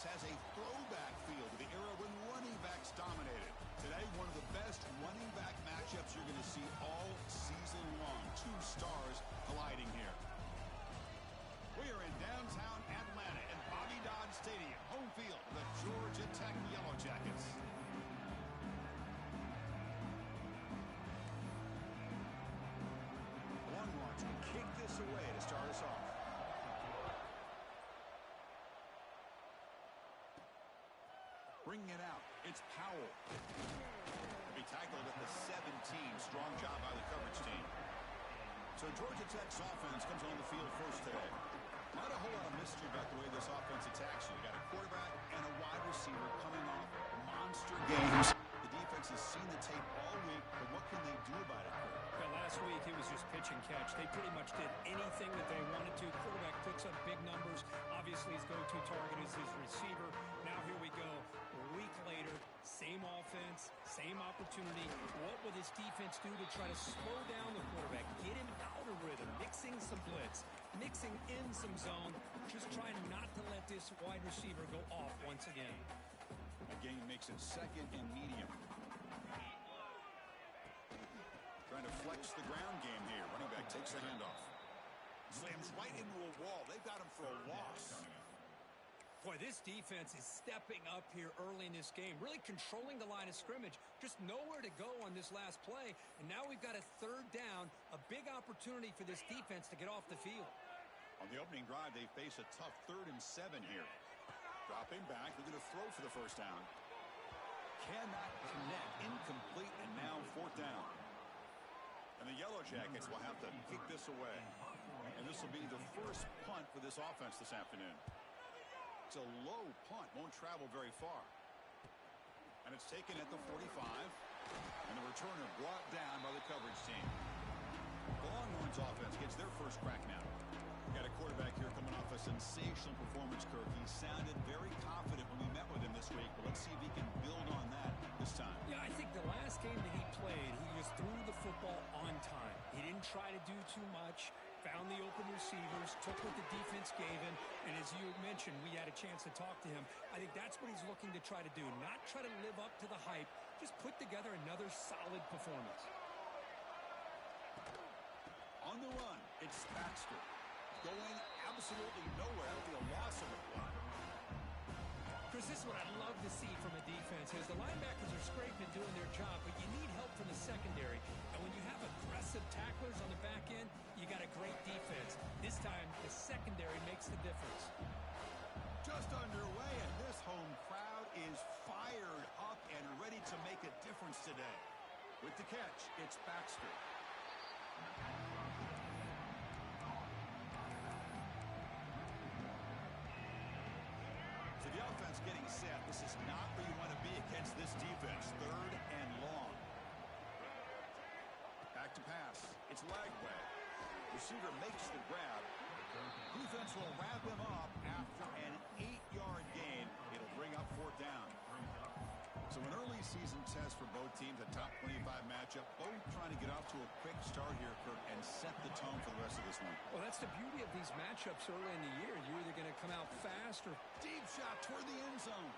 offense has a throwback feel to the era when running backs dominated. Today, one of the best running back matchups you're going to see all season long. Two stars colliding here. We are in downtown Atlanta at Bobby Dodd Stadium, home field of the Georgia Tech Yellow Jackets. Longhorns will kick this away to start us off. Bringing it out, it's Powell. He tackled at the 17. Strong job by the coverage team. So Georgia Tech's offense comes on the field first today. Not a whole lot of mystery about the way this offense attacks you. You got a quarterback and a wide receiver coming off monster games. The defense has seen the tape all week, but what can they do about it? Well, last week it was just pitch and catch. They pretty much did anything that they wanted to. Quarterback puts up big numbers. Obviously, his go-to target is his receiver. Now here we go. A week later, same offense, same opportunity. What will this defense do to try to slow down the quarterback, get him out of rhythm, mixing some blitz, mixing in some zone, just trying not to let this wide receiver go off once again. Again, makes it second and medium. Trying to flex the ground game here. Running back takes the handoff. Slams right into a wall. They've got him for a loss. Boy, this defense is stepping up here early in this game, really controlling the line of scrimmage, just nowhere to go on this last play. And now we've got a third down, a big opportunity for this defense to get off the field. On the opening drive, they face a tough 3rd and 7 here. Dropping back, they're going to throw for the first down. Cannot connect, incomplete, and now 4th down. And the Yellow Jackets will have to kick this away. And this will be the first punt for this offense this afternoon. It's a low punt, won't travel very far. And it's taken at the 45. And the returner brought down by the coverage team. The Longhorns offense gets their first crack now. Got a quarterback here coming off a sensational performance, Kirk. He sounded very confident when we met with him this week, but let's see if he can build on that this time. Yeah, I think the last game that he played, he just threw the football on time. He didn't try to do too much, found the open receivers, took what the defense gave him, and as you mentioned, we had a chance to talk to him. I think that's what he's looking to try to do, not try to live up to the hype, just put together another solid performance. On the run, it's Baxter. Going absolutely nowhere. That'll be a loss of the play. Chris, this is what I love to see from a defense is the linebackers are scraping and doing their job, but you need help from the secondary. And when you have aggressive tacklers on the back end, you got a great defense. This time, the secondary makes the difference. Just underway, and this home crowd is fired up and ready to make a difference today. With the catch, it's Baxter. So the offense getting set. This is not where you want to be against this defense. 3rd and long. Back to pass. It's Lagway. Receiver makes the grab. Defense will wrap him up after an 8-yard gain. It'll bring up 4th down. So an early season test for both teams, a top 25 matchup. Both trying to get off to a quick start here, Kirk, and set the tone for the rest of this one. Well, that's the beauty of these matchups early in the year. You're either going to come out fast or... Deep shot toward the end zone.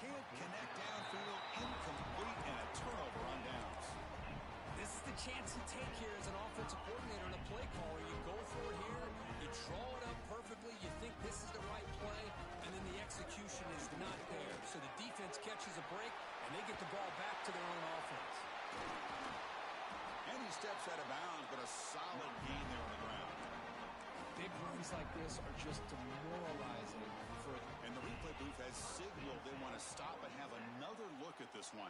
Can't connect downfield, incomplete, and a turnover on downs. This is the chance you take here as an offensive coordinator and a play caller. You go for it here, you draw it up perfectly, you think this is the right play, and then the execution is not there. So the defense catches a break, and they get the ball back to their own offense. And he steps out of bounds, but a solid gain there on the ground. Big runs like this are just demoralizing. And the replay booth has signaled they want to stop and have another look at this one.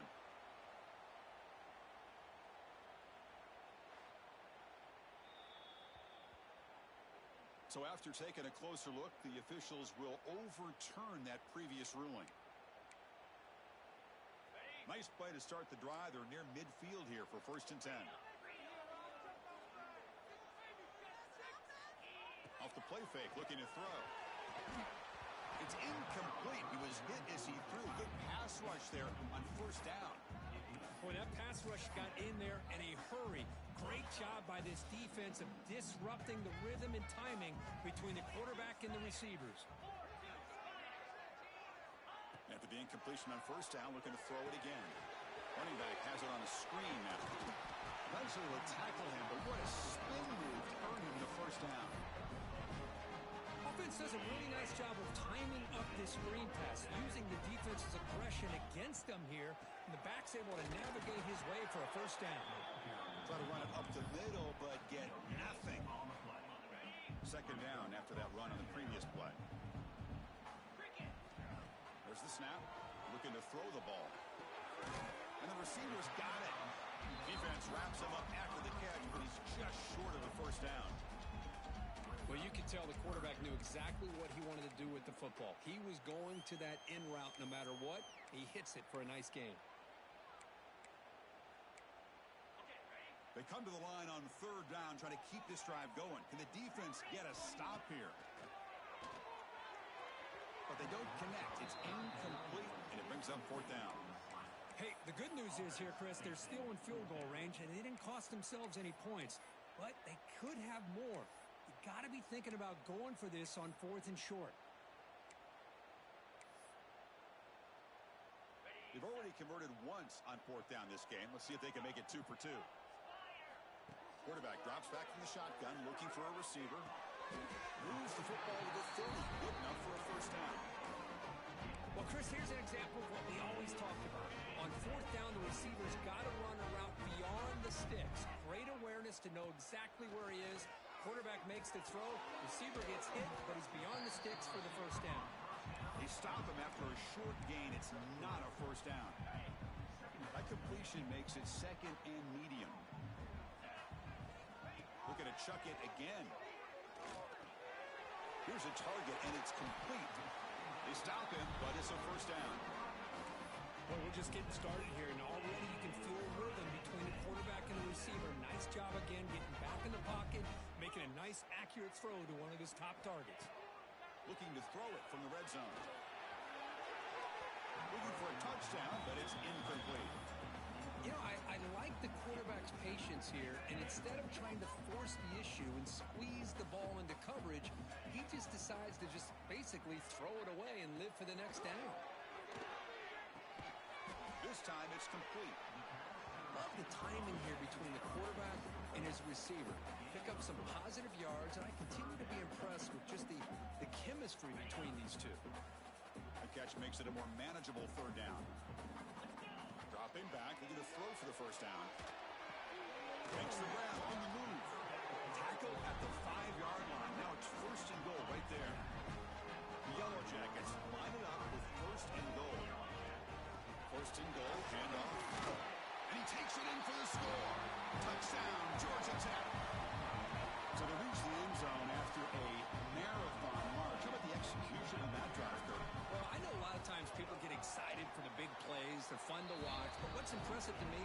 So after taking a closer look, the officials will overturn that previous ruling. Nice play to start the drive. They're near midfield here for 1st and 10. Off the play fake, looking to throw. It's incomplete. He was hit as he threw. Good pass rush there on 1st down. Boy, that pass rush got in there in a hurry. Great job by this defense of disrupting the rhythm and timing between the quarterback and the receivers. After the incompletion on first down, looking to throw it again. Running back has it on a screen now. Eventually will tackle him, but what a spin move to earn him the first down. Offense does a really nice job of timing up this screen pass, using the defense's aggression against them here, and the back's able to navigate his way for a first down. Try to run it up the middle, but get nothing. Second down after that run on the previous play. There's the snap. Looking to throw the ball. And the receiver's got it. Defense wraps him up after the catch, but he's just short of the first down. Well, you can tell the quarterback knew exactly what he wanted to do with the football. He was going to that in route no matter what. He hits it for a nice gain. They come to the line on third down, trying to keep this drive going. Can the defense get a stop here? But they don't connect. It's incomplete, and it brings up fourth down. Hey, the good news is here, Chris, they're still in field goal range, and they didn't cost themselves any points. But they could have more. You got to be thinking about going for this on fourth and short. They've already converted once on fourth down this game. Let's see if they can make it 2 for 2. Quarterback drops back from the shotgun, looking for a receiver. Moves the football to the 30. Good enough for a first down. Well, Chris, here's an example of what we always talked about. On fourth down, the receiver's got to run a route beyond the sticks. Great awareness to know exactly where he is. Quarterback makes the throw. Receiver gets hit, but he's beyond the sticks for the first down. They stop him after a short gain. It's not a first down. That completion makes it second and medium. Looking to chuck it again. Here's a target, and it's complete. They stop him, but it's a first down. Well, we're just getting started here, and already you can feel a rhythm between the quarterback and the receiver. Nice job again, getting back in the pocket, making a nice, accurate throw to one of his top targets. Looking to throw it from the red zone. Looking for a touchdown, but it's incomplete. You know, I like the quarterback's patience here, and instead of trying to force the issue and squeeze the ball into coverage, he just decides to just basically throw it away and live for the next down. This time it's complete. Love the timing here between the quarterback and his receiver. Pick up some positive yards, and I continue to be impressed with just the chemistry between these two. The catch makes it a more manageable third down. Dropping back, they're going to throw for the first down. Makes the grab on the move. Tackle at the 5-yard line. Now it's first and goal right there. The Yellow Jackets line it up with first and goal. First and goal, handoff. And he takes it in for the score. Touchdown, Georgia Tech. So they reach the end zone after a marathon march. How about the execution of that drive, Kurt? Well, I know a lot of times people get excited for the big plays. They're fun to watch. But what's impressive to me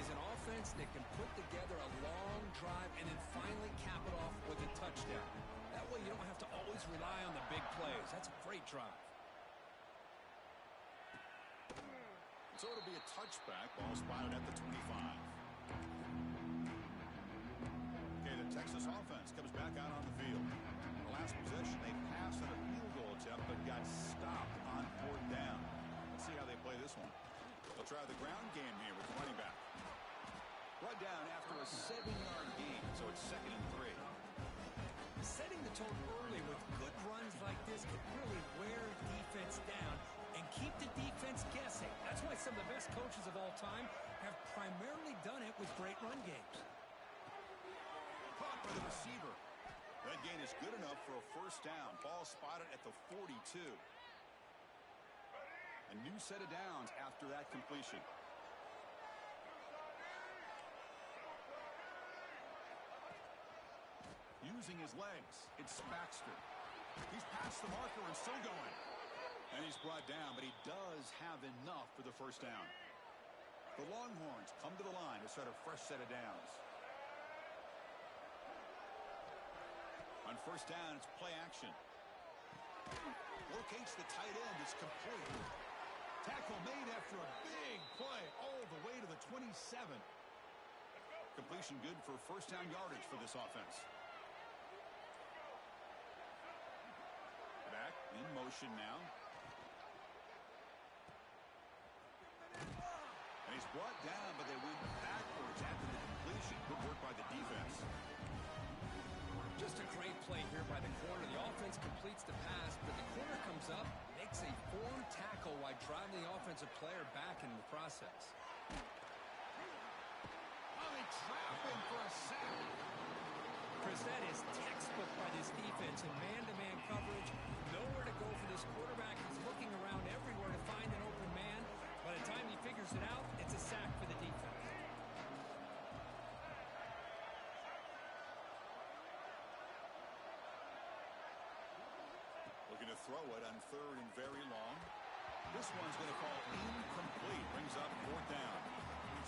is an offense that can put together a long drive and then finally cap it off with a touchdown. That way you don't have to always rely on the big plays. That's a great drive. So it'll be a touchback. Ball spotted at the 25. Okay, the Texas offense comes back out on the field. In the last possession, they passed on a field goal attempt, but got stopped on fourth down. Let's see how they play this one. They'll try the ground game here with the running back. Brought down after a 7-yard gain, so it's second and 3. Setting the tone early with good runs like this can really wear defense down and keep the defense guessing. That's why some of the best coaches of all time have primarily done it with great run games. Caught by the receiver. That gain is good enough for a first down. Ball spotted at the 42. A new set of downs after that completion. Using his legs, it's Baxter. He's past the marker and still going. And he's brought down, but he does have enough for the first down. The Longhorns come to the line to start a fresh set of downs. On first down, it's play action. Locates the tight end. It's complete. Tackle made after a big play all the way to the 27. Completion good for first down yardage for this offense. Back in motion now. He's brought down, but they went backwards after the completion. Good work by the defense. Just a great play here by the corner. The offense completes the pass, but the corner comes up, makes a forward tackle while driving the offensive player back in the process. Oh, they trap him for a sack. Chris, that is textbook by this defense in man-to-man coverage. Nowhere to go for this quarterback. He's looking around everywhere to find an open man. By the time he figures it out, it's a sack for the defense. Looking to throw it on third and very long. This one's going to fall incomplete. Brings up fourth down.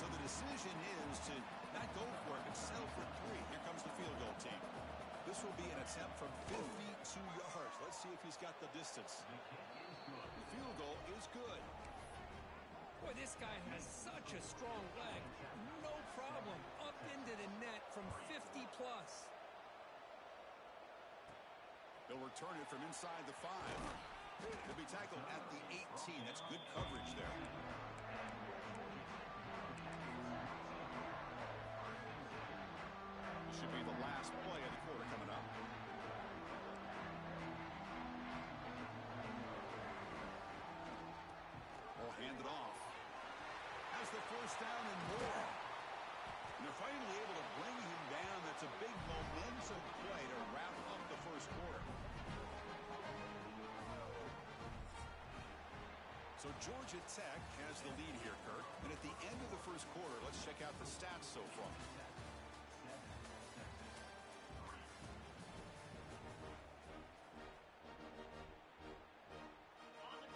So the decision is to not go for it, but settle for 3. Here comes the field goal team. This will be an attempt from 52 yards. Let's see if he's got the distance. The field goal is good. Boy, this guy has such a strong leg. No problem. Up into the net from 50 plus. They'll return it from inside the 5. They'll be tackled at the 18. That's good coverage there. Should be the last play of the quarter coming up. Ball handed off. Has the first down and more. And they're finally able to bring him down. That's a big momentum play to wrap up the first quarter. So Georgia Tech has the lead here, Kurt. And at the end of the first quarter, let's check out the stats so far.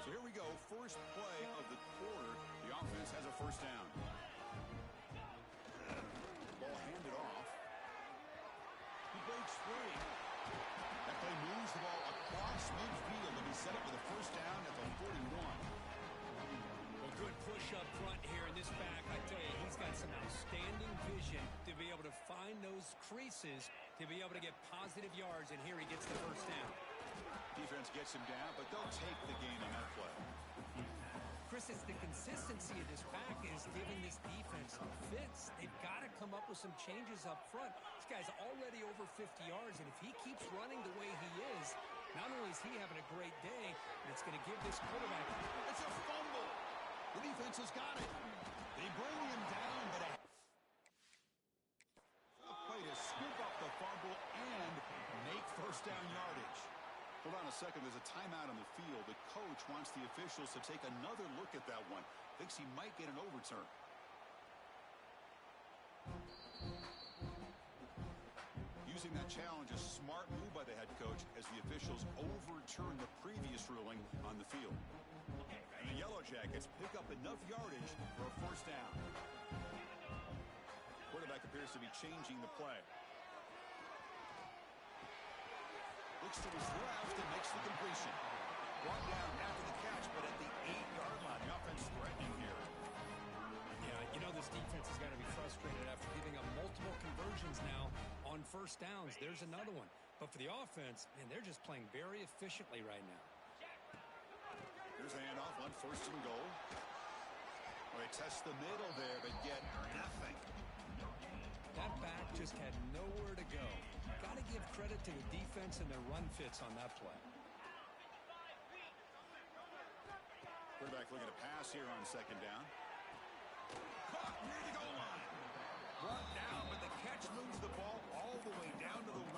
So here we go. First play of the quarter. The offense has a first down. Ball handed off. He breaks free. That play moves the ball across midfield to be set up with a first down at the 41. Well, good push up front here in this back. I tell you, he's got some outstanding vision to be able to find those creases to be able to get positive yards, and here he gets the first down. Defense gets him down, but they'll take the gain on that play. Chris, it's the consistency of this back is giving this defense fits. They've got to come up with some changes up front. This guy's already over 50 yards, and if he keeps running the way he is, not only is he having a great day, but it's going to give this quarterback... It's a fumble. The defense has got it. They bring him down, but a play to scoop up the fumble and make first down yardage. Hold on a second. There's a timeout on the field. The coach wants the officials to take another look at that one. Thinks he might get an overturn. Using that challenge, a smart move by the head coach as the officials overturn the previous ruling on the field. And the Yellow Jackets pick up enough yardage for a first down. Quarterback appears to be changing the play. Looks to his left and makes the completion. Brought down after the catch, but at the 8-yard line. The offense threatening here. Yeah, you know this defense has got to be frustrated after giving up multiple conversions now on first downs. There's another one. But for the offense, man, they're just playing very efficiently right now. Here's the handoff on first and goal. Well, they test the middle there, but get nothing. That back just had nowhere to go. Got to give credit to the defense and their run fits on that play. Quarterback looking to pass here on second down. Caught near the goal line. Brought down, but the catch moves the ball all the way down to the 1.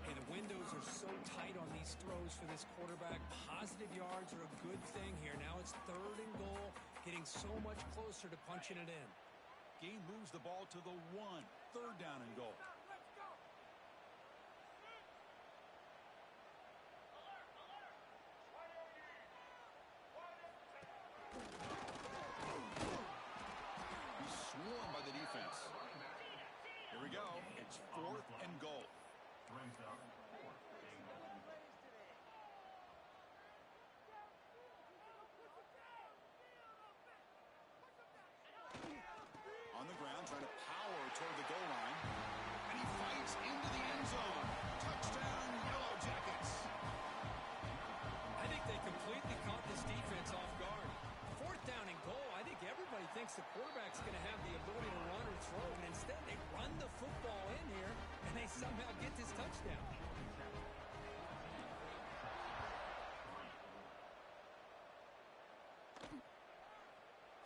Hey, the windows are so tight on these throws for this quarterback. Positive yards are a good thing here. Now it's third and goal, getting so much closer to punching it in. Gain moves the ball to the 1. Third down and goal. He's swarmed by the defense. Here we go. It's fourth and goal. On the ground, trying to power toward the goal line. And he fights into the end zone. Touchdown, Yellow Jackets. I think they completely caught this defense off guard. Fourth down and goal. I think everybody thinks the quarterback's going to have the ability to run or throw, and instead they run the football in here, and they somehow get this touchdown.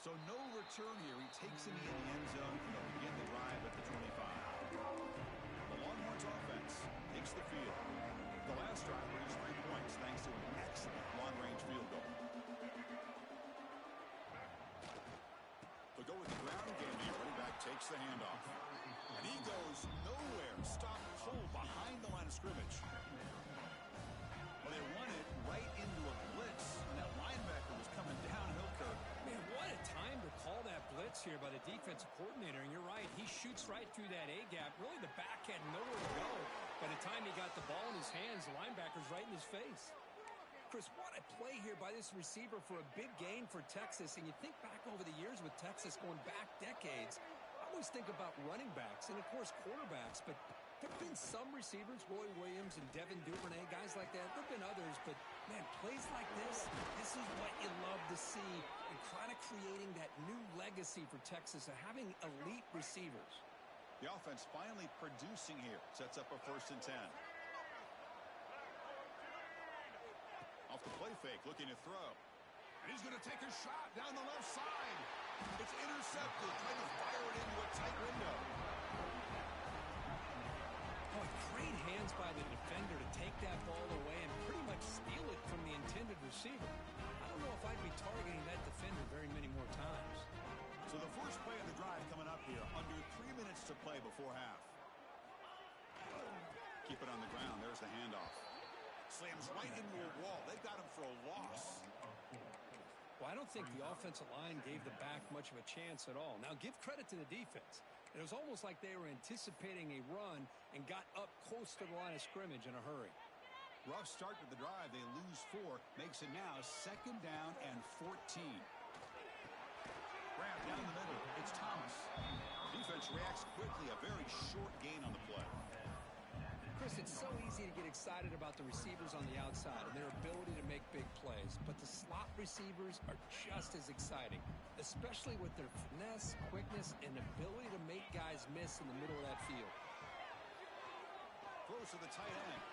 So no return here. He takes him in the end zone, and they'll begin the drive at the 25. The Longhorns offense takes the field. The last drive produced 3 points thanks to an excellent long-range field goal. They'll go with the ground game here. Running back takes the handoff. And he goes nowhere. Stop cold behind the line of scrimmage. Well, they run it right into a blitz, and that linebacker was coming downhill, Kirk. Man, what a time to call that blitz here by the defensive coordinator. And you're right, he shoots right through that A-gap. Really, the back had nowhere to go. By the time he got the ball in his hands, the linebacker's right in his face. Chris, what a play here by this receiver for a big gain for Texas. And you think back over the years with Texas going back decades, I always think about running backs and, of course, quarterbacks. But there have been some receivers, Roy Williams and Devin Duvernay, guys like that. There have been others, but, man, plays like this is what you love to see, and kind of creating that new legacy for Texas of having elite receivers. The offense finally producing here. Sets up a 1st and 10. Off the play fake, looking to throw. And he's going to take a shot down the left side. It's intercepted, trying to fire it into a tight window. Oh, great hands by the defender to take that ball away and pretty much steal it from the intended receiver. I don't know if I'd be targeting that defender very many more times. So the first play of the drive coming up here, under 3 minutes to play before half. Keep it on the ground. There's the handoff. Slams right into a wall. They've got him for a loss. Well, I don't think the offensive line gave the back much of a chance at all. Now, give credit to the defense. It was almost like they were anticipating a run and got up close to the line of scrimmage in a hurry. Rough start to the drive. They lose 4. Makes it now 2nd down and 14. Grab down the middle. It's Thomas. Defense reacts quickly. A very short gain on the play. Chris, it's so easy to get excited about the receivers on the outside and their ability to make big plays, but the slot receivers are just as exciting, especially with their finesse, quickness, and ability to make guys miss in the middle of that field. Throws to the tight end.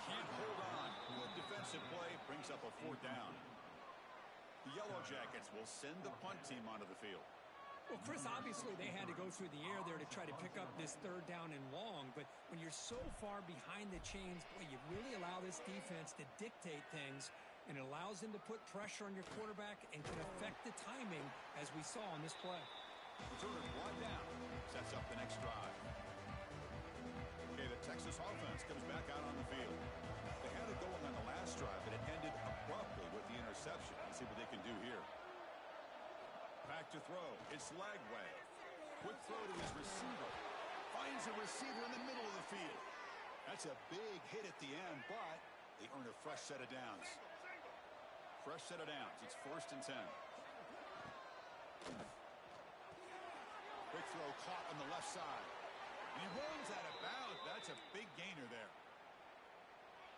Can't hold on. Good defensive play brings up a 4th down. The Yellow Jackets will send the punt team onto the field. Well, Chris, obviously they had to go through the air there to try to pick up this 3rd down and long, but when you're so far behind the chains, boy, you really allow this defense to dictate things, and it allows them to put pressure on your quarterback and can affect the timing, as we saw on this play. Returner brought down. Sets up the next drive. Okay, the Texas offense comes back out on the field. They had it going on the last drive, but it ended abruptly with the interception. Let's see what they can do here. Back to throw. It's Lagway. Quick throw to his receiver. Finds a receiver in the middle of the field. That's a big hit at the end, but they earn a fresh set of downs. Fresh set of downs. It's 1st and 10. Quick throw caught on the left side. And he runs out of bounds. That's a big gainer there.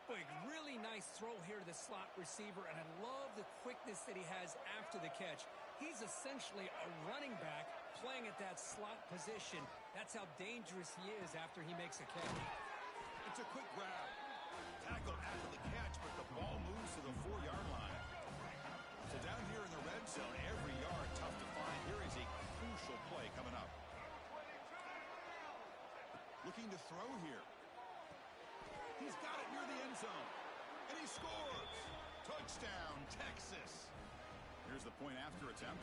Boy, really nice throw here to the slot receiver, and I love the quickness that he has after the catch. He's essentially a running back playing at that slot position. That's how dangerous he is after he makes a catch. It's a quick grab. Tackle after the catch, but the ball moves to the 4-yard line. So down here in the red zone, every yard tough to find. Here is a crucial play coming up. Looking to throw here. He's got it near the end zone. And he scores. Touchdown, Texas. Here's the point after attempt.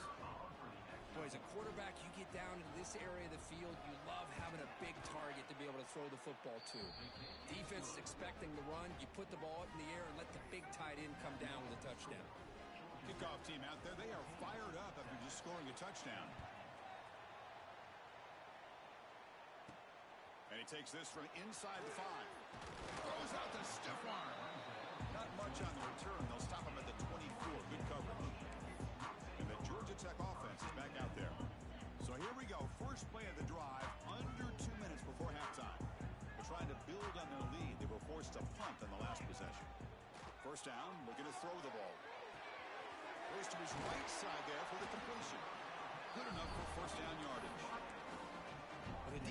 Boy, as a quarterback, you get down into this area of the field, you love having a big target to be able to throw the football to. Defense is expecting the run. You put the ball up in the air and let the big tight end come down with a touchdown. Kickoff team out there. They are fired up after just scoring a touchdown. And he takes this from inside the 5. Throws out the stiff arm. Not much on the return. They'll stop him at the 24. Good coverage. And the Georgia Tech offense is back out there. So here we go. First play of the drive, under 2 minutes before halftime. They're trying to build on their lead. They were forced to punt on the last possession. First down, looking to throw the ball. Goes to his right side there for the completion. Good enough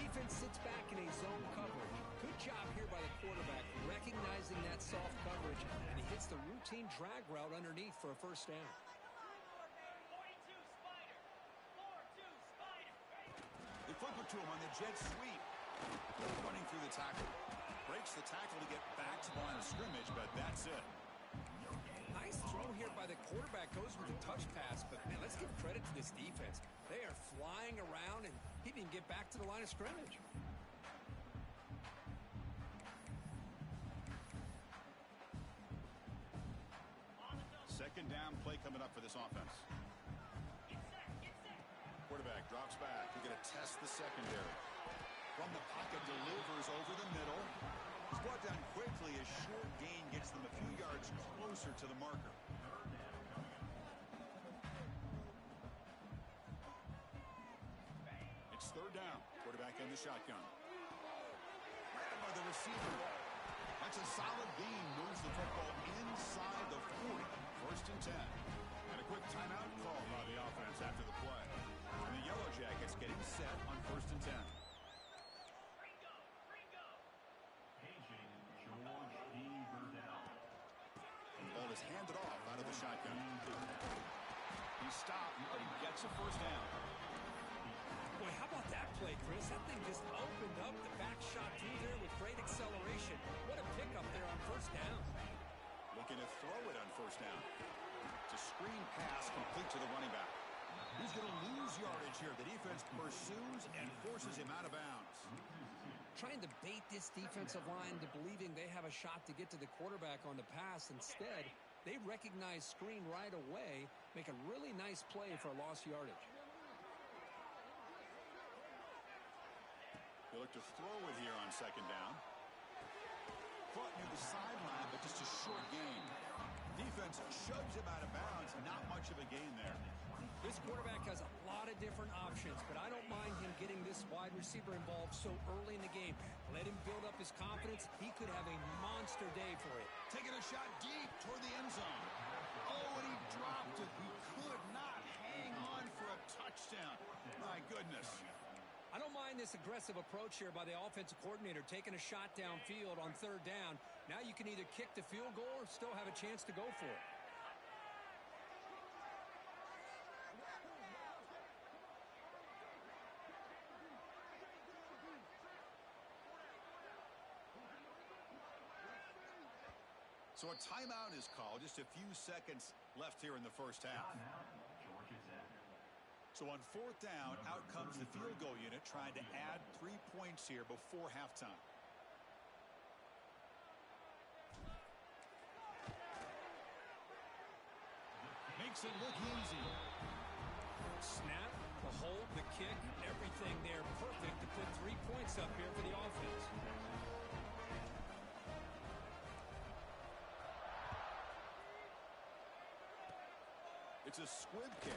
defense sits back in a zone coverage. Good job here by the quarterback, recognizing that soft coverage, and he hits the routine drag route underneath for a first down. They flip it to him on the jet sweep. Running through the tackle. Breaks the tackle to get back to the line of scrimmage, but that's it. Nice throw here by the quarterback. Goes with a touch pass, but man, let's give credit to this defense. They are flying around, and he didn't get back to the line of scrimmage. Second down play coming up for this offense. Quarterback drops back. He's going to test the secondary. From the pocket, delivers over the middle. He's brought down quickly. A short gain gets them a few yards closer to the marker. It's third down. Quarterback in the shotgun. Grabbed by the receiver. That's a solid gain. Moves the football inside the 40. First and 10. And a quick timeout call by the offense after the play. And the Yellow Jackets getting set on first and 10. Ball is handed off out of the shotgun. He stopped, but he gets a first down. Boy, how about that play, Chris? That thing just opened up. The back shot through there with great acceleration. What a pickup there on first down. Looking to throw it on first down. It's a screen pass complete to the running back. He's going to lose yardage here. The defense pursues and forces him out of bounds. Trying to bait this defensive line to believing they have a shot to get to the quarterback on the pass. Instead, they recognize screen right away, make a really nice play for lost yardage. They look to throw it here on second down. Caught near the sideline, but just a short gain. Defense shoves him out of bounds. Not much of a gain there. This quarterback has a lot of different options, but I don't mind him getting this wide receiver involved so early in the game. Let him build up his confidence. He could have a monster day for it. Taking a shot deep toward the end zone. Oh, and he dropped it. He could not hang on for a touchdown. My goodness. I don't mind this aggressive approach here by the offensive coordinator, taking a shot downfield on third down. Now you can either kick the field goal or still have a chance to go for it. So a timeout is called. Just a few seconds left here in the first half. So on fourth down, out comes the field goal unit trying to add 3 points here before halftime. Makes it look easy. Snap, the hold, the kick, everything there perfect to put 3 points up here for the offense. It's a squib kick,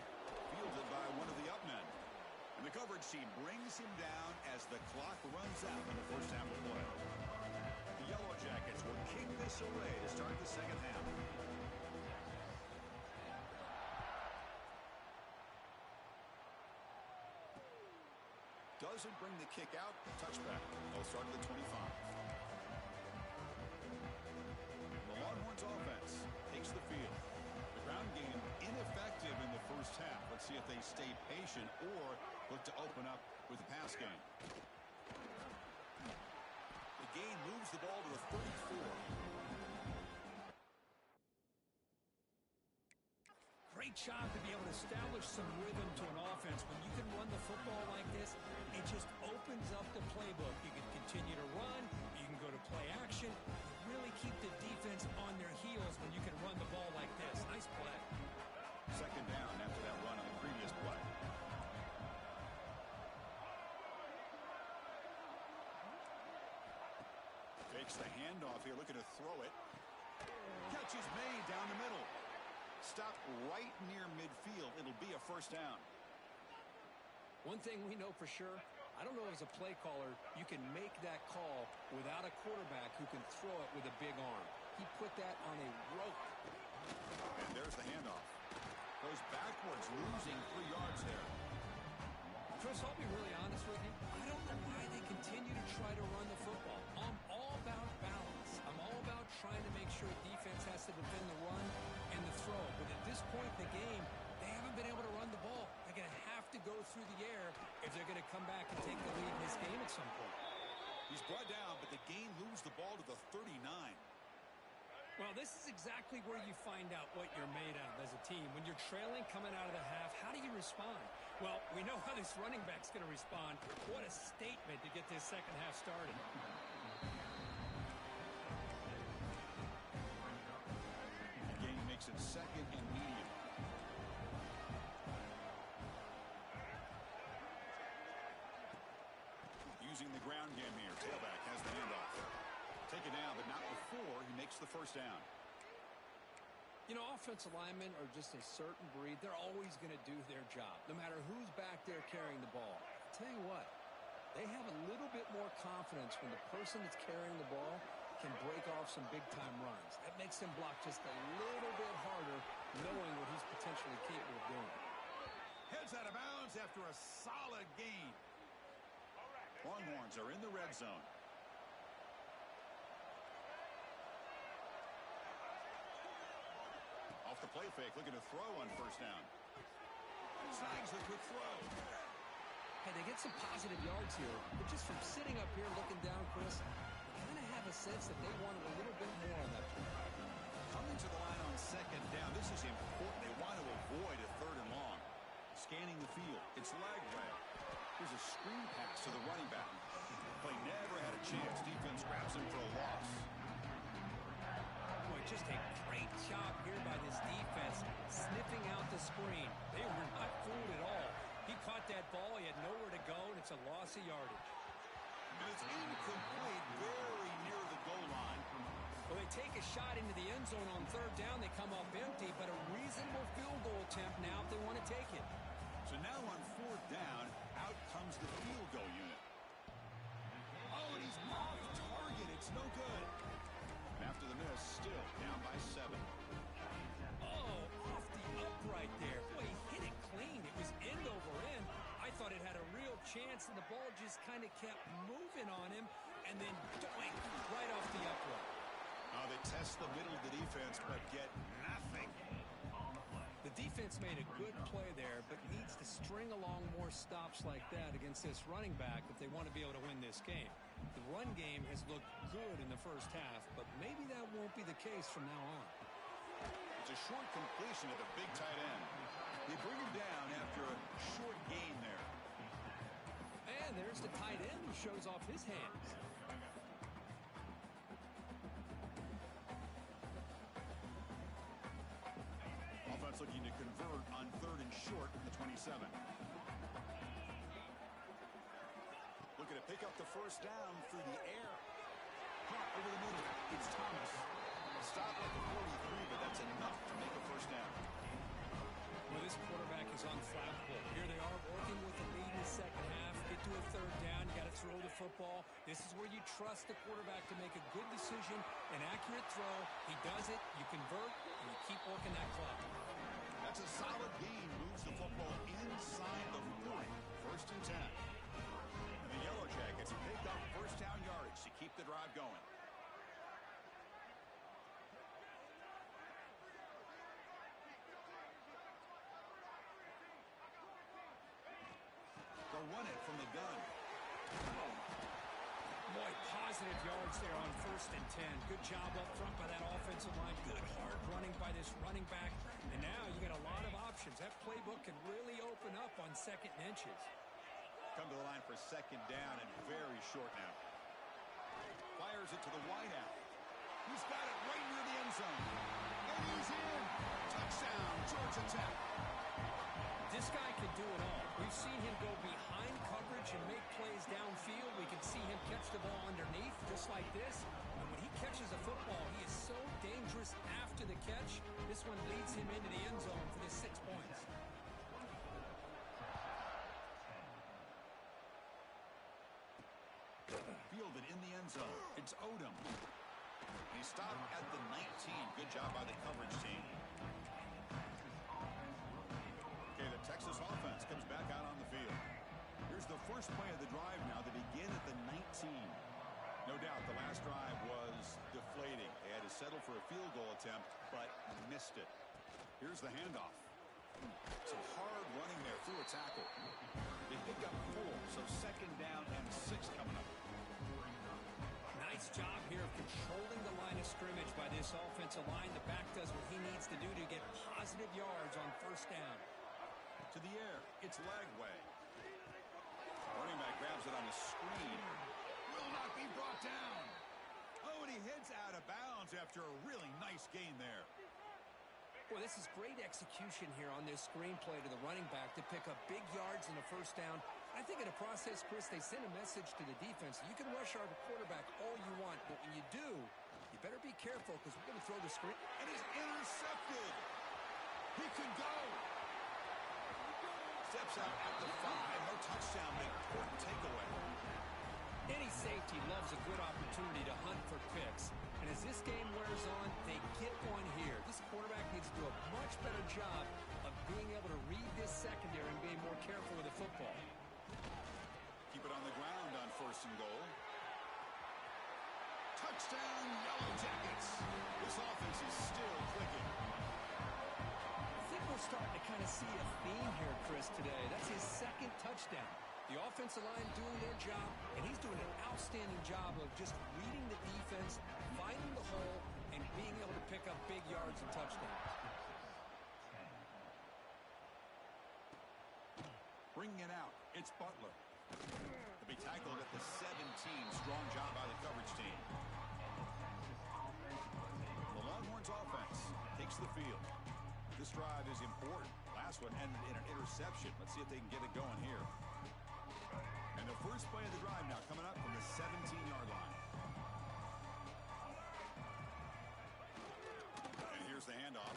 fielded by one of the up men. And the coverage team brings him down as the clock runs out in the first half of play. The Yellow Jackets will kick this away to start the second half. Doesn't bring the kick out. Touchback. They'll start at the 25. The Longhorns offense takes the field. The ground game ineffective in the first half. Let's see if they stay patient or look to open up with the pass game. The gain moves the ball to the 34. Great job to be able to establish some rhythm to an offense. When you can run the football like this, it just opens up the playbook. You can continue to run. You can go to play action. Really keep the defense on their heels when you can run the ball like this. Nice play. Second down after that run on the previous play. Takes the handoff here, looking to throw it. Catch is made down the middle. Stop right near midfield. It'll be a first down. One thing we know for sure, I don't know as a play caller, you can make that call without a quarterback who can throw it with a big arm. He put that on a rope. And there's the handoff. Goes backwards, losing 3 yards there. Chris, I'll be really honest with you. I don't know why they try to run the football. I'm all about balance. I'm all about trying to make sure defense has to defend the run and the throw. But at this point in the game, they haven't been able to run the ball. They're going to have to go through the air if they're going to come back and take the lead in this game at some point. He's brought down, but the gain moves the ball to the 39. Well, this is exactly where you find out what you're made of as a team. When you're trailing coming out of the half, how do you respond? Well, we know how this running back's going to respond. What a statement to get this second half started. The gain makes it second and medium. Using the ground game here. Tailback has the handoff. Take it down, but not before he makes the first down. You know, offensive linemen are just a certain breed. They're always going to do their job, no matter who's back there carrying the ball. I'll tell you what, they have a little bit more confidence when the person that's carrying the ball can break off some big-time runs. That makes them block just a little bit harder, knowing what he's potentially capable of doing. Heads out of bounds after a solid gain. Longhorns are in the red zone. Off the play fake, looking to throw on first down. Snags the quick throw. Hey, they get some positive yards here, but just from sitting up here looking down, Chris, you kind of have a sense that they wanted a little bit more on that play. Coming to the line on second down, this is important. They want to avoid a third and long. Scanning the field, it's leg way. Here's a screen pass to the running back. Play never had a chance. Defense grabs him for a loss. Boy, just a great job here by this defense, sniffing out the screen. They were not fooled at all. He caught that ball, he had nowhere to go, and it's a loss of yardage. And it's incomplete, very near the goal line. Well, they take a shot into the end zone on third down. They come up empty, but a reasonable field goal attempt now if they want to take it. So now on fourth down, out comes the field goal unit. Oh, and he's off target. It's no good. And after the miss, still down by 7. Oh, off the upright there. Boy, he hit it clean. It was end over end. I thought it had a real chance, and the ball just kind of kept moving on him, and then doink, right off the upright. Oh, they test the middle of the defense, but get nothing. The defense made a good play there, but needs to string along more stops like that against this running back if they want to be able to win this game. The run game has looked good in the first half, but maybe that won't be the case from now on. It's a short completion to the big tight end. They bring him down after a short gain there. And there's the tight end who shows off his hands. Offense looking to convert on third and short from the 27. Looking to pick up the first down through the air. Caught over the middle. It's Thomas. A stop at the 43, but that's enough to make a first down. Well, this quarterback is unflappable. Here they are working with the lead in the second half. Get to a third down. You got to throw the football. This is where you trust the quarterback to make a good decision, an accurate throw. He does it. You convert, and you keep working that clock. That's a solid gain. Moves the football inside the 40. First and 10. And the Yellow Jackets pick up first down yardage to keep the drive going. They'll run it from the gun. Boy, positive yards there on first and 10. Good job up front by that offensive line. Good hard running by this running back. And now you got a lot of options. That playbook can really open up on second and inches. Come to the line for second down and very short now. Fires it to the wide out. He's got it right near the end zone. And he's in. Touchdown, Georgia Tech. This guy can do it all. We've seen him go behind coverage and make plays downfield. We can see him catch the ball underneath just like this. And when he catches a football, he is so dangerous after the catch. This one leads him into the end zone for the 6 points. Fielded in the end zone. It's Odom. He stopped at the 19. Good job by the coverage team. Okay, the Texas offense comes back out on the field. Here's the first play of the drive now. They begin at the 19. settle for a field goal attempt, but missed it. Here's the handoff. Some hard running there through a tackle. They pick up 4, so second down and 6 coming up. Nice job here of controlling the line of scrimmage by this offensive line. The back does what he needs to do to get positive yards on first down. To the air, it's Lagway. Running back grabs it on the screen. Will not be brought down. Oh, and he hits out of bounds after a really nice gain there. Boy, this is great execution here on this screenplay to the running back to pick up big yards in the first down. I think in the process, Chris, they send a message to the defense. You can rush our quarterback all you want, but when you do, you better be careful because we're going to throw the screen. And he's intercepted. He could go. Steps out at the 5. No touchdown, but important takeaway. Any safety loves a good opportunity to hunt for picks. And as this game wears on, they get one here. This quarterback needs to do a much better job of being able to read this secondary and being more careful with the football. Keep it on the ground on first and goal. Touchdown, Yellow Jackets. This offense is still clicking. I think we're starting to kind of see a theme here, Chris, today. That's his second touchdown. The offensive line doing their job, and he's doing an outstanding job of just reading the defense, finding the hole, and being able to pick up big yards and touchdowns. Bringing it out, it's Butler. To be tackled at the 17. Strong job by the coverage team. The Longhorns offense takes the field. This drive is important. Last one ended in an interception. Let's see if they can get it going here. And the first play of the drive now coming up from the 17-yard line. And here's the handoff.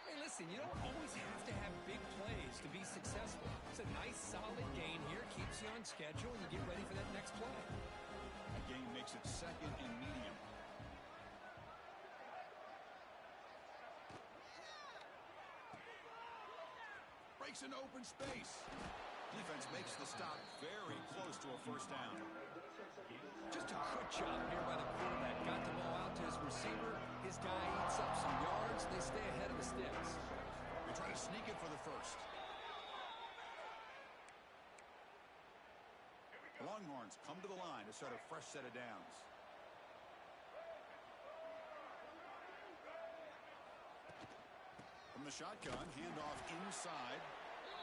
Hey, listen, you don't always have to have big plays to be successful. It's a nice, solid gain here. Keeps you on schedule, and you get ready for that next play. A gain makes it second and medium. Breaks into open space. Defense makes the stop very close to a first down. Just a good job here by the quarterback. Got the ball out to his receiver. His guy eats up some yards. They stay ahead of the sticks. They try to sneak it for the first. The Longhorns come to the line to start a fresh set of downs. From the shotgun, handoff inside.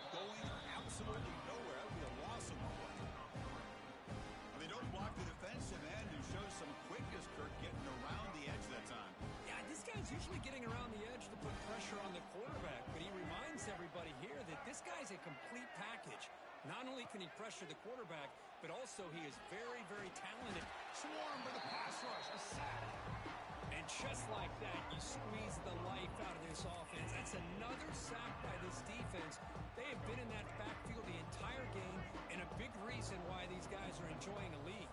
Going absolutely nowhere. That would be a loss of the play. And they don't block the defensive end, who shows some quickness, Kirk, getting around the edge that time. Yeah, this guy's usually getting around the edge to put pressure on the quarterback, but he reminds everybody here that this guy's a complete package. Not only can he pressure the quarterback, but also he is very, very talented. Swarmed by the pass rush. A sack. And just like that, you squeeze the life out of this offense. That's another sack by this defense. They have been in that backfield the entire game, and a big reason why these guys are enjoying a lead.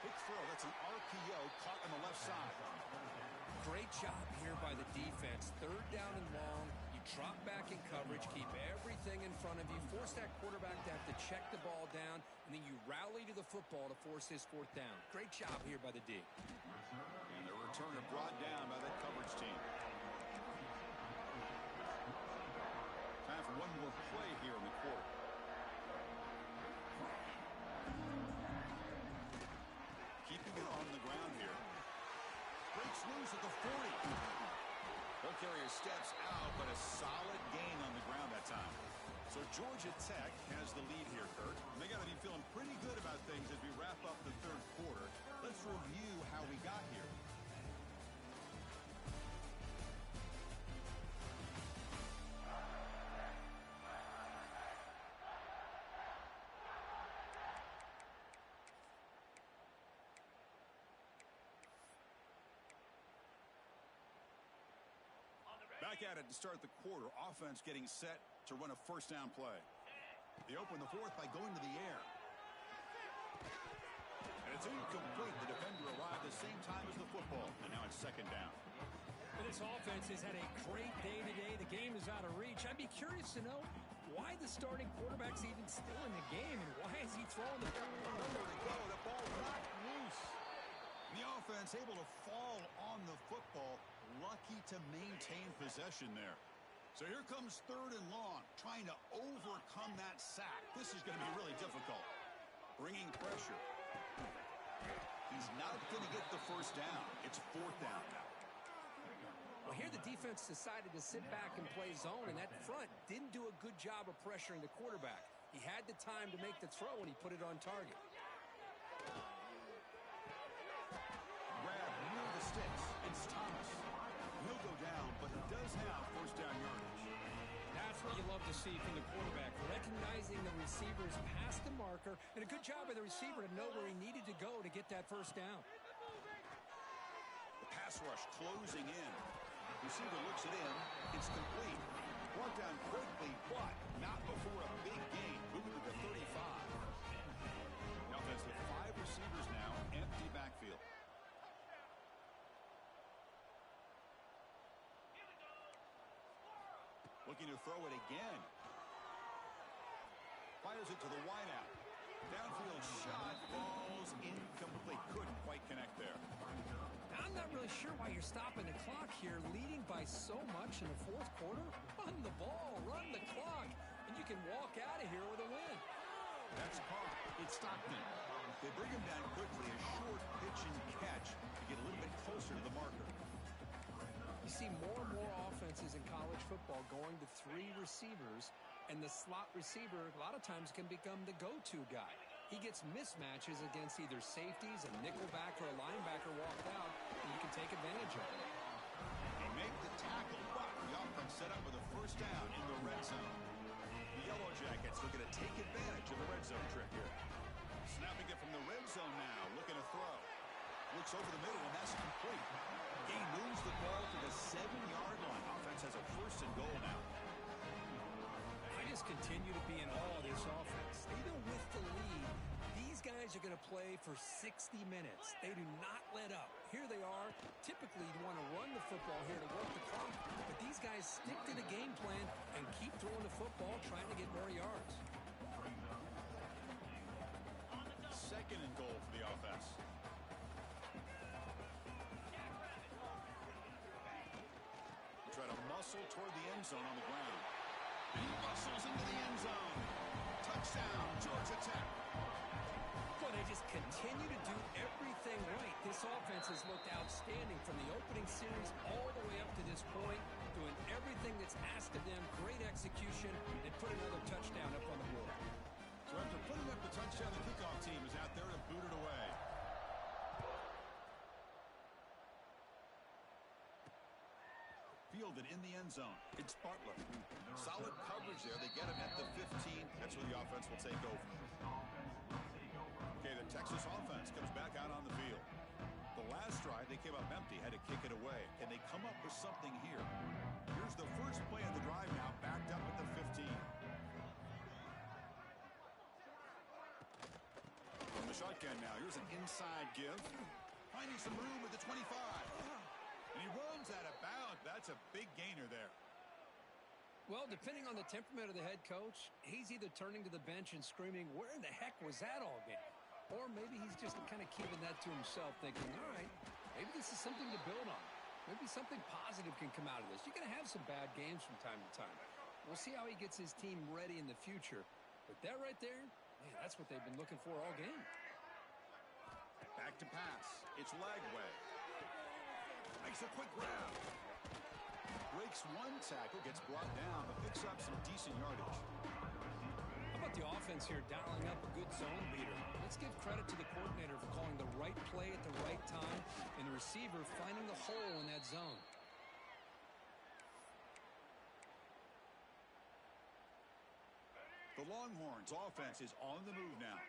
Big throw. That's an RPO caught on the left side. Great job here by the defense. Third down and long. You drop back in coverage, keep everything in front of you, force that quarterback to have to check the ball down, and then you rally to the football to force his fourth down. Great job here by the D. And the returner brought down by that coverage team. Time for one more play here in the quarter. Keeping it on the ground here. Breaks loose at the 40. Ball carrier steps out, but a solid gain on the ground that time. So Georgia Tech has the lead here, Kurt. And they got to be feeling pretty good about things as we wrap up the third quarter. Let's review how we got here. Back at it to start the quarter. Offense getting set to run a first down play. They open the fourth by going to the air. And it's incomplete. The defender arrived the same time as the football. And now it's second down. This offense has had a great day today. The game is out of reach. I'd be curious to know why the starting quarterback's even still in the game, and why is he throwing the ball? Nowhere to go. The ball knocked loose. The offense able to fall on the football. Lucky to maintain possession there. So here comes 3rd and long, trying to overcome that sack. This is going to be really difficult. Bringing pressure. He's not going to get the first down. It's 4th down now. Well, here the defense decided to sit back and play zone, and that front didn't do a good job of pressuring the quarterback. He had the time to make the throw, and he put it on target. Grab near the sticks. It's Thomas. He'll go down, but he does have first down yardage. That's what you love to see from the quarterback, recognizing the receiver's past the marker, and a good job by the receiver to know where he needed to go to get that first down. The pass rush closing in. Receiver looks it in. It's complete. Brought down quickly, but not before a big gain. Moving to the 35. The offense with 5 receivers now. Empty backfield. Looking to throw it again. Fires it to the wideout. Downfield shot falls incomplete. Couldn't quite connect there. I'm not really sure why you're stopping the clock here, leading by so much in the 4th quarter. Run the ball, run the clock, and you can walk out of here with a win. That's caught. It's Stockton. They bring him down quickly. A short pitch and catch to get a little bit closer to the marker. You see more and more offenses in college football going to 3 receivers, and the slot receiver a lot of times can become the go-to guy. He gets mismatches against either safeties, a nickelback, or a linebacker walked out, and you can take advantage of it. They make the tackle, but the offense set up with a first down in the red zone. The Yellow Jackets looking to take advantage of the red zone trip here. Snapping it from the red zone now, looking to throw. Looks over the middle, and that's complete. He moves the ball to the 7-yard line. Offense has a first and goal now. I just continue to be in awe of this offense. Even with the lead, these guys are going to play for 60 minutes. They do not let up. Here they are. Typically, you want to run the football here to work the clock, but these guys stick to the game plan and keep throwing the football, trying to get more yards. 2nd and goal for the offense. Try to muscle toward the end zone on the ground. And he muscles into the end zone. Touchdown, Georgia Tech. Well, they just continue to do everything right. This offense has looked outstanding from the opening series all the way up to this point, doing everything that's asked of them, great execution, and put another touchdown up on the board. So after putting up the touchdown, the kickoff team is out there to boot it away. Fielded in the end zone. It's Bartlett. Solid coverage there. They get him at the 15. That's where the offense will take over. Okay, the Texas offense comes back out on the field. The last drive, they came up empty, had to kick it away. Can they come up with something here? Here's the first play of the drive now, backed up at the 15. From the shotgun now, here's an inside give. Finding some room at the 25. And he runs out of bounds. That's a big gainer there. Well, depending on the temperament of the head coach, he's either turning to the bench and screaming, where in the heck was that all game? Or maybe he's just kind of keeping that to himself, thinking, all right, maybe this is something to build on. Maybe something positive can come out of this. You're going to have some bad games from time to time. We'll see how he gets his team ready in the future. But that right there, man, that's what they've been looking for all game. Back to pass. It's Lagway. Makes a quick grab. Breaks one tackle, gets brought down, but picks up some decent yardage. How about the offense here dialing up a good zone leader? Let's give credit to the coordinator for calling the right play at the right time and the receiver finding the hole in that zone. The Longhorns offense is on the move now.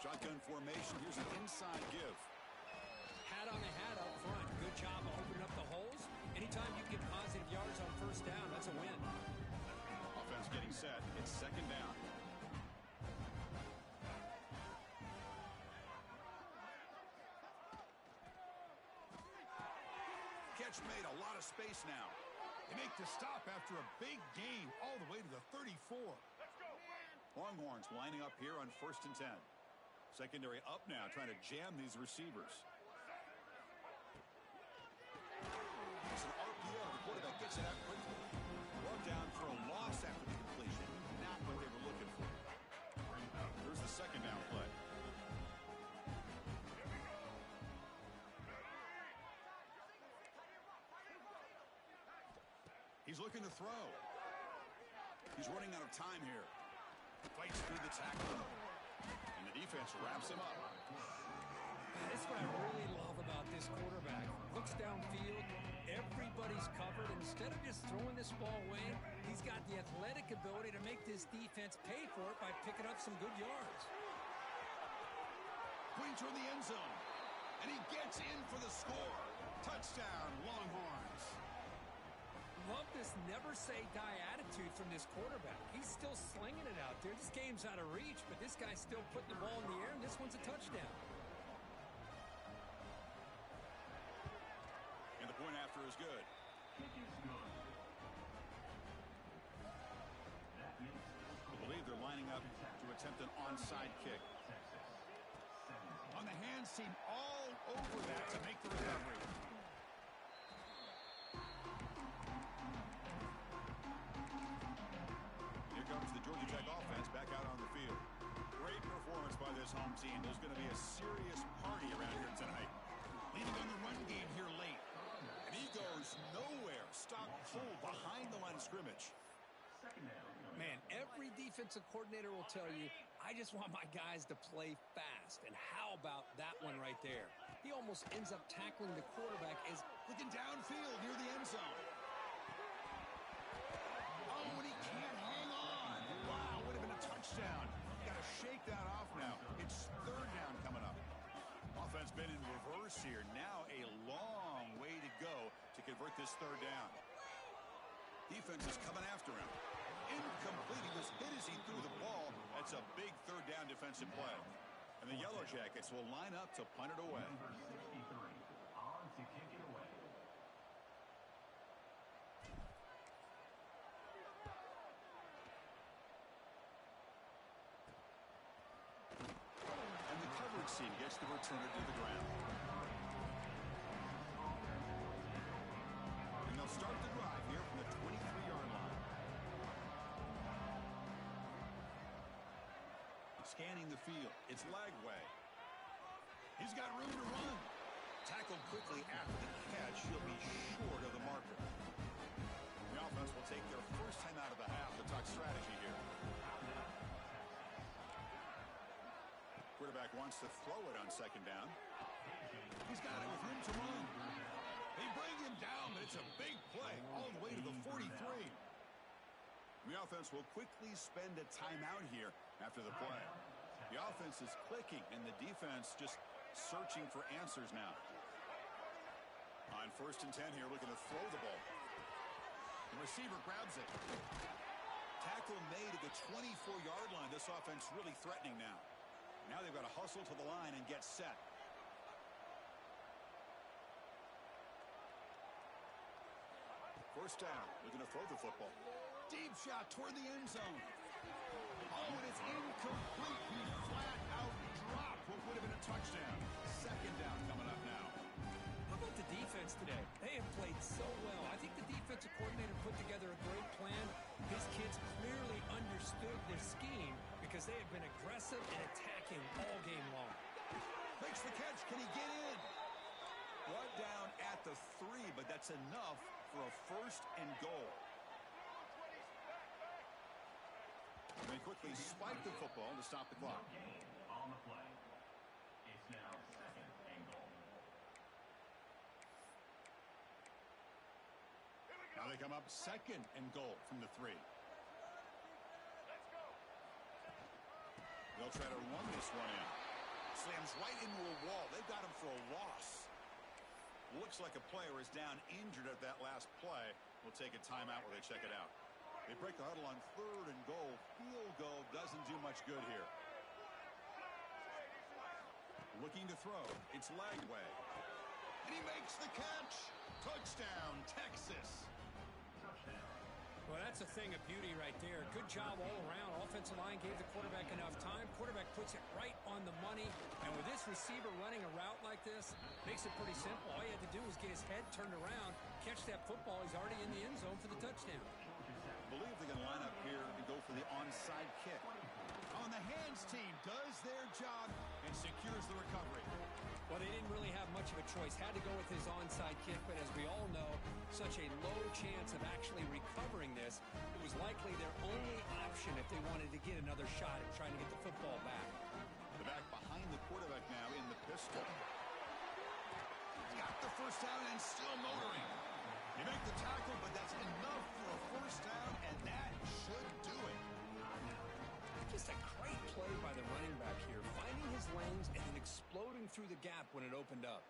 Shotgun formation. Here's an inside give. Hat on the hat up front. Good job of opening up the holes. Anytime you get positive yards on first down, that's a win. Offense getting set. It's 2nd down. Catch made. A lot of space now. They make the stop after a big gain all the way to the 34. Longhorns lining up here on 1st and 10. Secondary up now, trying to jam these receivers. It's an RPO. The quarterback gets it out quickly. Brought down for a loss after the completion. Not what they were looking for. Here's the second down play. He's looking to throw. He's running out of time here. Fights through the tackle. And the defense wraps him up. That's what I really love about this quarterback. Looks downfield. Everybody's covered. Instead of just throwing this ball away, he's got the athletic ability to make this defense pay for it by picking up some good yards. Points in the end zone. And he gets in for the score. Touchdown, Longhorns. Love this never-say-die attitude from this quarterback. He's still slinging it out there. This game's out of reach, but this guy's still putting the ball in the air, and this one's a touchdown. And the point after is good. I believe they're lining up to attempt an onside kick. On the hands team all over that to make the recovery. Here comes the Georgia Tech offense back out on the field. Great performance by this home team. There's going to be a serious party around here tonight. Leading on the run game here late. And he goes nowhere. Stop full behind the line of scrimmage. Man, every defensive coordinator will tell you, I just want my guys to play fast. And how about that one right there? He almost ends up tackling the quarterback as looking downfield near the end zone. Oh, and he can't hang on. Wow, would have been a touchdown. Got to shake that off now. It's 3rd down coming up. Offense been in reverse here. Now a long way to go to convert this 3rd down. Defense is coming after him. Incomplete. He was hit as he threw the ball. That's a big 3rd down defensive play. And the Yellow Jackets will line up to punt it away. And the coverage team gets the returner to the ground. And they'll start the drive here from the 23-yard line. Scanning the field. It's Lagway. He's got room to run. Tackled quickly after the catch. He'll be short of the marker. The offense will take their first time out of the half to talk strategy here. Quarterback wants to throw it on 2nd down. He's got it with room to run. They bring him down, but it's a big play all the way to the 43. The offense will quickly spend a timeout here after the play. The offense is clicking, and the defense just searching for answers now. On 1st and 10 here, looking to throw the ball. The receiver grabs it. Tackle made at the 24-yard line. This offense really threatening now. Now they've got to hustle to the line and get set. First down, looking to throw the football. Deep shot toward the end zone. Oh, and it's incomplete. He flat out dropped what would have been a touchdown. 2nd down coming up now. How about the defense today? They have played so well. I think the defensive coordinator put together a great plan. His kids clearly understood their scheme because they have been aggressive and attacking all game long. Makes the catch. Can he get in? Brought down at the 3, but that's enough for a 1st and goal. And they quickly spike the football to stop the clock. On the play. It's now 2nd and goal. Now they come up 2nd and goal from the 3. They'll try to run this one in. Slams right into a wall. They've got him for a loss. Looks like a player is down injured at that last play. We'll take a timeout while they check it out. They break the huddle on 3rd and goal. Field goal doesn't do much good here. Looking to throw. It's Lagway. And he makes the catch. Touchdown, Texas. touchdown. Well, that's a thing of beauty right there. Good job all around. Offensive line gave the quarterback enough time. Quarterback puts it right on the money. And with this receiver running a route like this, makes it pretty simple. All you had to do was get his head turned around, catch that football. He's already in the end zone for the touchdown. I believe they're going to line up here and go for the onside kick. On the hands team does their job and secures the recovery. Well, they didn't really have much of a choice. Had to go with his onside kick, but as we all know, such a low chance of actually recovering this. It was likely their only option if they wanted to get another shot at trying to get the football back. The back behind the quarterback now in the pistol. Got the first down and still motoring. You make the tackle, but that's enough for a first down, and that should do it. Just a great play by the running back here, finding his lanes and then exploding through the gap when it opened up.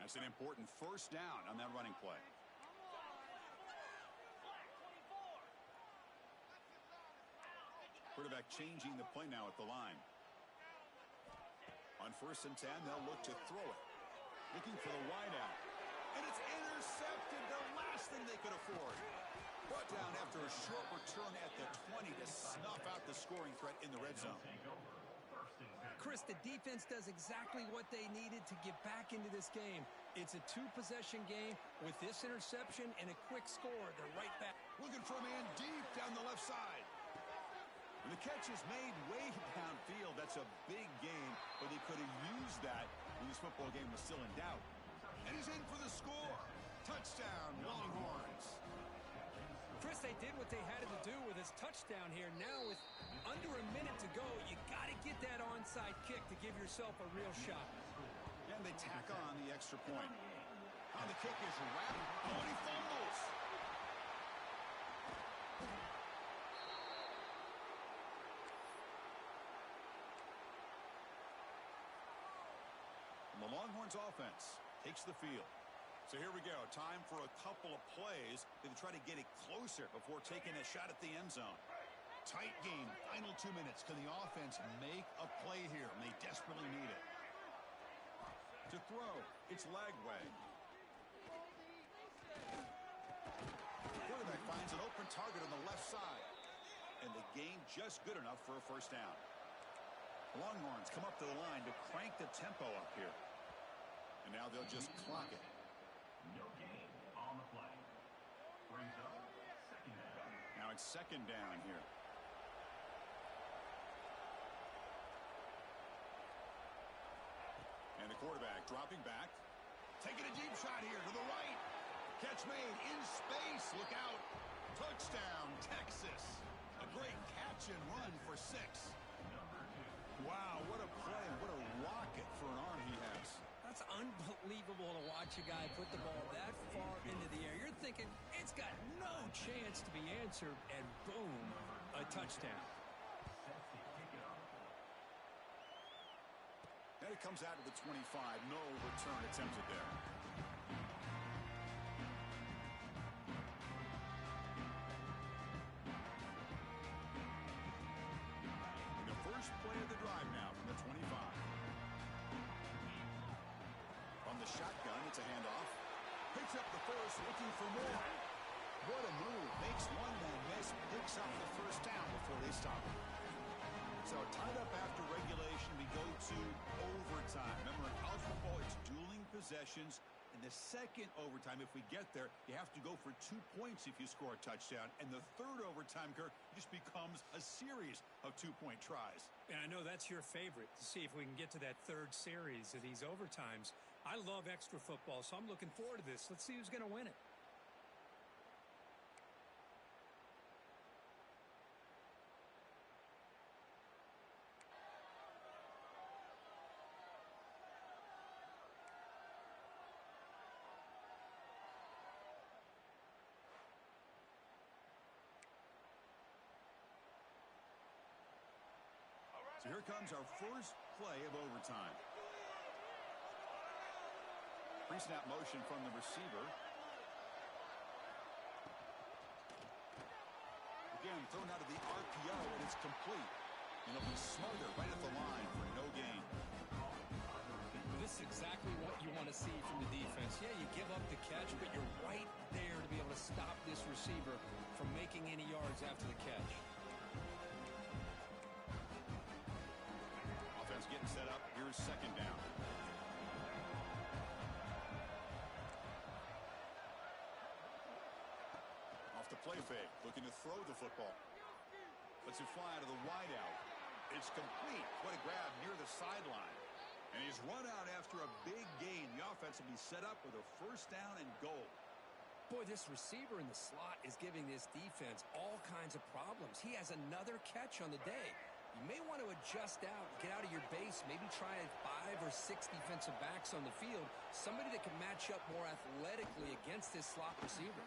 That's an important first down on that running play. Quarterback changing the play now at the line. On 1st and 10, they'll look to throw it. Looking for the wideout. And it's intercepted, the last thing they could afford. Brought down after a short return at the 20 to snuff out the scoring threat in the red zone. Chris, the defense does exactly what they needed to get back into this game. It's a two-possession game. With this interception and a quick score, they're right back. Looking for a man deep down the left side. And the catch is made way downfield. That's a big game, but they could have used that when this football game was still in doubt. And he's in for the score. Touchdown, Longhorns. Chris, they did what they had to do with his touchdown here. Now with under a minute to go, you got to get that onside kick to give yourself a real shot. And they tack on the extra point. Oh, the kick is wrapped. Oh, and he fumbles. And the Longhorns offense takes the field. So here we go. Time for a couple of plays to try to get it closer before taking a shot at the end zone. Tight game. Final 2 minutes. Can the offense make a play here? And they desperately need it. To throw. It's Lagway. Quarterback finds an open target on the left side. And the gain just good enough for a first down. Longhorns come up to the line to crank the tempo up here. And now they'll just clock it. No gain on the play. Brings up second down. Now it's second down here. And the quarterback dropping back. Taking a deep shot here to the right. Catch made in space. Look out. Touchdown, Texas. A great catch and run for 6. Wow, what a play. What a rocket for an arm he has. That's unbelievable to watch a guy put the ball that far into the air. You're thinking it's got no chance to be answered, and boom, a touchdown. And it comes out to the 25. No return attempted there. And the first play of the drive now from the 25. On the shotgun, it's a handoff. Picks up the first, looking for more. What a move. Makes one man miss. Picks up the first down before they stop it. So tied up after regulation, we go to overtime. Remember, in college football, it's dueling possessions. In the second overtime, if we get there, you have to go for 2 points if you score a touchdown. And the third overtime, Kirk, just becomes a series of 2-point tries. And I know that's your favorite, to see if we can get to that third series of these overtimes. I love extra football, so I'm looking forward to this. Let's see who's going to win it. So here comes our first play of overtime. Pre-snap motion from the receiver. Again, thrown out of the RPO, and it's complete. And it'll be Smothers right at the line for no gain. This is exactly what you want to see from the defense. Yeah, you give up the catch, but you're right there to be able to stop this receiver from making any yards after the catch. Offense getting set up. Here's second down. Off the play fake, looking to throw the football. Lets it fly out of the wideout. It's complete. What a grab near the sideline. And he's run out after a big gain. The offense will be set up with a first down and goal. Boy, this receiver in the slot is giving this defense all kinds of problems. He has another catch on the day. You may want to adjust out, get out of your base, maybe try 5 or 6 defensive backs on the field, somebody that can match up more athletically against this slot receiver.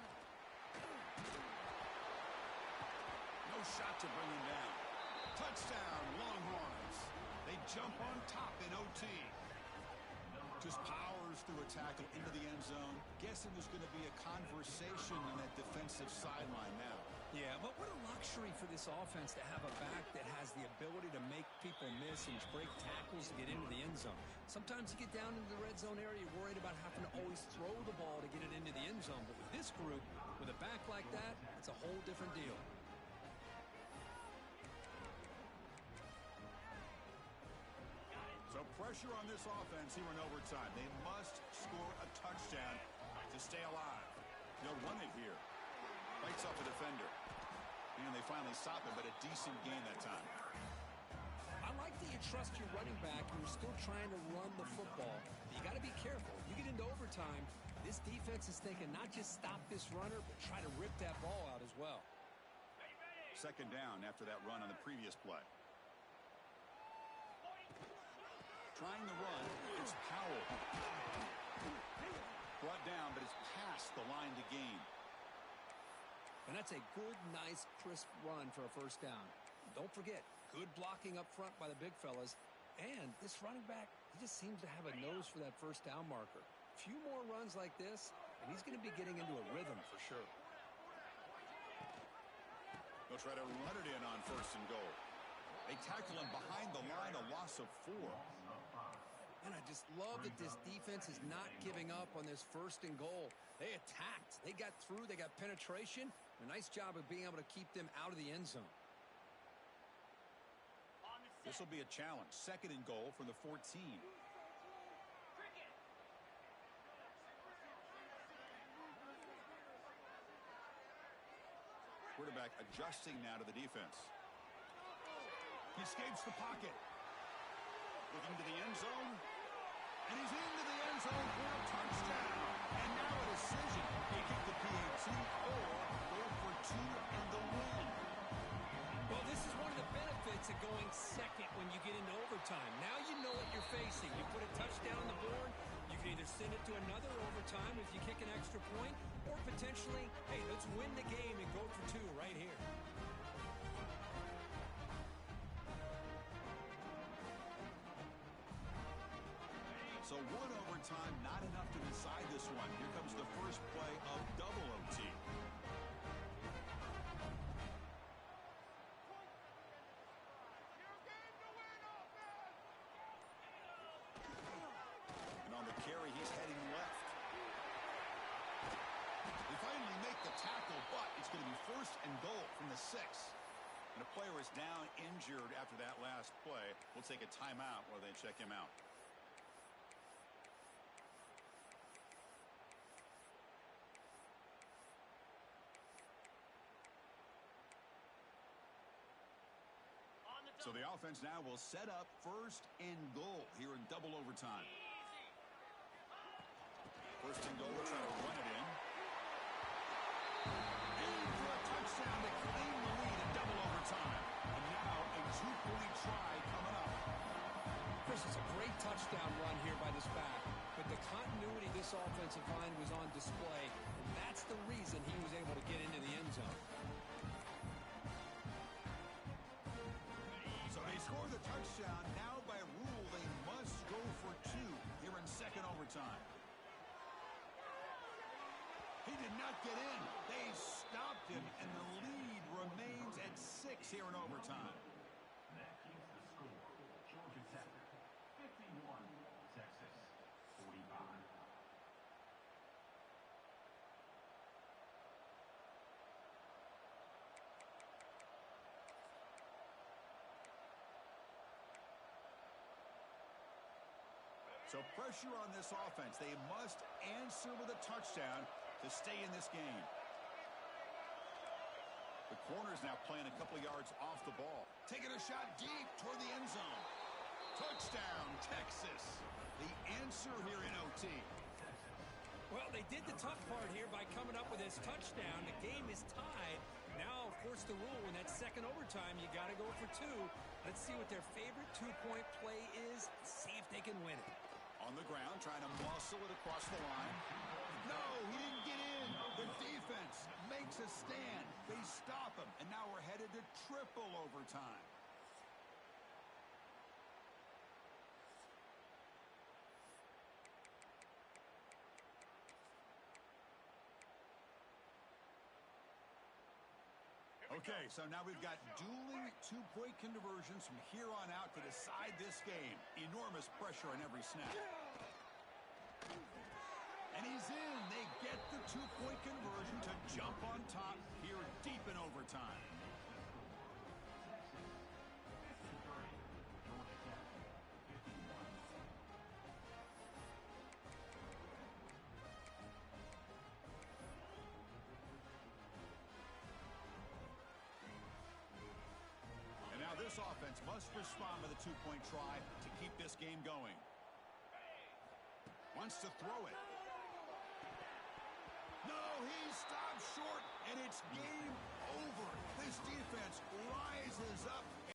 No shot to bring him down. Touchdown, Longhorns. They jump on top in OT. Just powers through a tackle into the end zone. Guessing there's going to be a conversation on that defensive sideline now. Yeah, but what a luxury for this offense to have a back that has the ability to make people miss and break tackles to get into the end zone. Sometimes you get down into the red zone area, you're worried about having to always throw the ball to get it into the end zone. But with this group, with a back like that, it's a whole different deal. So pressure on this offense here in overtime. They must score a touchdown to stay alive. They'll run it here. Bites off the defender. And they finally stop it, but a decent gain that time. I like that you trust your running back and you're still trying to run the football. But you got to be careful. You get into overtime, this defense is thinking not just stop this runner, but try to rip that ball out as well. Second down after that run on the previous play. Trying the run, it's Powell. Brought down, but it's past the line to gain. And that's a good, nice, crisp run for a first down. Don't forget, good blocking up front by the big fellas. And this running back, he just seems to have a nose for that first down marker. A few more runs like this, and he's going to be getting into a rhythm for sure. They'll try to run it in on first and goal. They tackle him behind the line, a loss of 4. And I just love that this defense is not giving up on this first and goal. They attacked. They got through. They got penetration. A nice job of being able to keep them out of the end zone. This will be a challenge. Second and goal from the 14. Quarterback adjusting now to the defense. He escapes the pocket. Looking to the end zone. And he's into the end zone for a touchdown. And now a decision. He kick the PAT or go for 2 and the win. Well, this is one of the benefits of going second when you get into overtime. Now you know what you're facing. You put a touchdown on the board. You can either send it to another overtime if you kick an extra point, or potentially, hey, let's win the game and go for 2 right here. So 1 overtime, not enough to decide this one. Here comes the first play of double OT. And on the carry, he's heading left. They finally make the tackle, but it's going to be first and goal from the 6. And a player is down injured after that last play. We'll take a timeout while they check him out. So the offense now will set up first and goal here in double overtime. First and goal, we're trying to run it in. And for a touchdown to claim the lead in double overtime. And now a 2-point try coming up. Chris, it's a great touchdown run here by this back. But the continuity of this offensive line was on display. And that's the reason he was able to get into the end zone. Score the touchdown. Now by rule they must go for 2 here in second overtime. He did not get in. They stopped him and the lead remains at 6 here in overtime. That keeps the score. Georgia Tech 51, Texas 45. So pressure on this offense. They must answer with a touchdown to stay in this game. The corner's now playing a couple yards off the ball. Taking a shot deep toward the end zone. Touchdown, Texas. The answer here in OT. Well, they did the tough part here by coming up with this touchdown. The game is tied. Now, of course, the rule in that second overtime, you got to go for two. Let's see what their favorite two-point play is. See if they can win it. On the ground, trying to muscle it across the line. No, he didn't get in. The defense makes a stand. They stop him, and now we're headed to triple overtime. Okay, so now we've got dueling two-point conversions from here on out to decide this game. Enormous pressure on every snap. And he's in. They get the two-point conversion to jump on top here deep in overtime. This offense must respond with a two-point try to keep this game going. Wants to throw it. No, he stopped short, and it's game over. This defense